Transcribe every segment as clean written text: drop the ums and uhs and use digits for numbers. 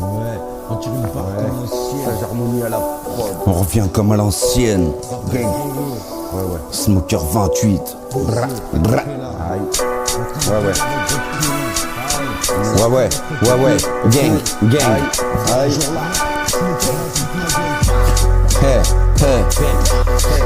Ouais, on tire une part comme l'ancienne. Sage Harmonie à la prod. On revient comme à l'ancienne. Gang. Ouais. Smoker 28. Bra. Aïe. Ouais. Gang. Aïe.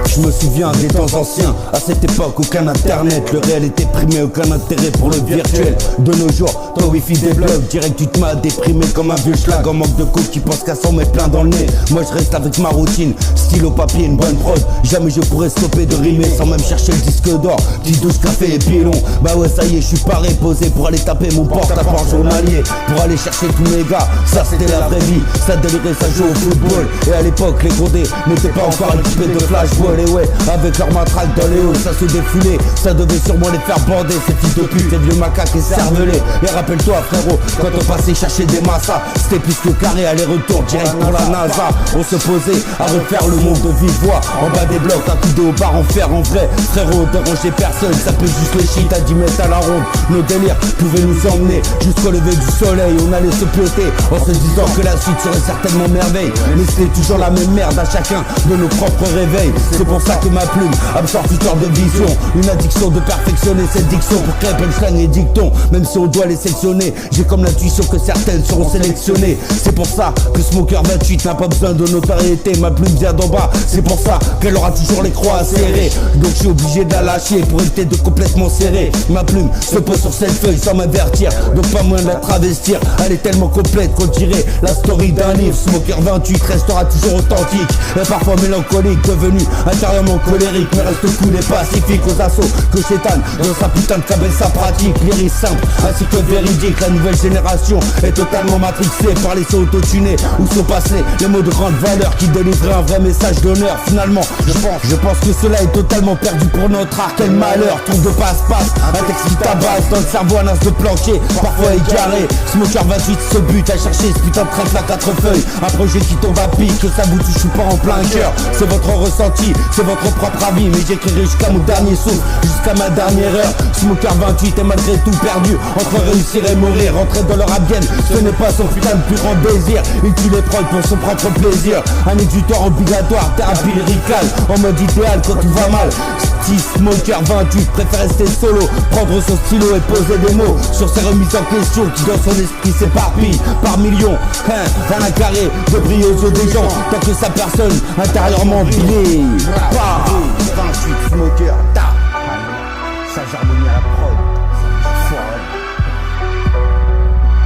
Je me souviens des temps anciens. À cette époque, aucun internet. Le réel était primé, aucun intérêt pour le virtuel. De nos jours, ton wifi débloque. Direct, tu te m'as déprimé comme un vieux schlag en manque de coups qui pense qu'à s'en mettre plein dans le nez. Moi, je reste avec ma routine. Stylo, papier, une bonne prod. Jamais je pourrais stopper de rimer sans même chercher le disque d'or. 10-12 café et pilon. Bah ouais, ça y est, je suis paré, posé pour aller taper mon porte-à-porte journalier. Pour aller chercher tous mes gars. Ça, c'était la vraie vie. Ça délirait, ça joue au football. Et à l'époque, les condés n'étaient pas encore équipés de flashball. Et ouais, avec leur matraque dans les hauts, ça se défoulait. Ça devait sûrement les faire bander, ces fils de pute, ces vieux macaques et cervelés. Et rappelle-toi frérot, quand on passait chercher des massas, c'était plus que carré, aller-retour direct pour la NASA. On se posait à refaire le monde de vive voix. En bas des blocs, accoudés au bar en fer en vrai. Frérot, déranger personne, ça peut juste les shit à 10 mètres à la ronde. Nos délires pouvaient nous emmener jusqu'au lever du soleil. On allait se pioter en se disant que la suite serait certainement merveille. Mais c'était toujours la même merde à chacun de nos propres réveils. C'est pour ça que ma plume absorbe toute heure de vision. Une addiction de perfectionner cette diction pour créer punchline et dicton. Même si on doit les sectionner, j'ai comme l'intuition que certaines seront sélectionnées. C'est pour ça que Smoker 28 n'a pas besoin de notoriété. Ma plume vient d'en bas, c'est pour ça qu'elle aura toujours les croix serrées. Donc je suis obligé de la lâcher pour éviter de complètement serrer. Ma plume se pose sur cette feuille sans m'avertir, donc pas moyen de la travestir. Elle est tellement complète qu'on dirait la story d'un livre. Smoker 28 restera toujours authentique et parfois mélancolique, devenu intérieurement colérique, mais reste cool et pacifique aux assauts que Chétan dans sa putain de cabessa pratique. Lyrique simple ainsi que véridique, la nouvelle génération est totalement matrixée par les sauts autotunés où sont passés les mots de grande valeur qui délivraient un vrai message d'honneur. Finalement, je pense que cela est totalement perdu pour notre art. Quel malheur, tour de passe-passe, un texte qui tabasse dans le cerveau, un as de plancher, parfois égaré. Smoker 28 se bute à chercher ce putain de trèfle à 4 feuilles, un projet qui tombe à pic, que ça vous touche pas en plein cœur. C'est votre ressenti, c'est votre propre avis, mais j'écrirai jusqu'à mon dernier souffle, jusqu'à ma dernière heure. Smoker 28 est malgré tout perdu entre réussir et mourir. Rentrer dans leur abgaine, ce n'est pas son putain de plus grand désir. Il tue les prods pour son propre plaisir. Un exutoire obligatoire, thérapie lyricale, en mode idéal quand tout va mal. Smoker 28 préfère rester solo, prendre son stylo et poser des mots sur ses remises en question qui dans son esprit s'éparpillent par millions. Rien à carrer de briller aux yeux des gens tant que sa personne intérieurement brille. 28 Smoker, ta. Sage Harmonie à la prod.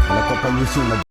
On accompagne aussi, on a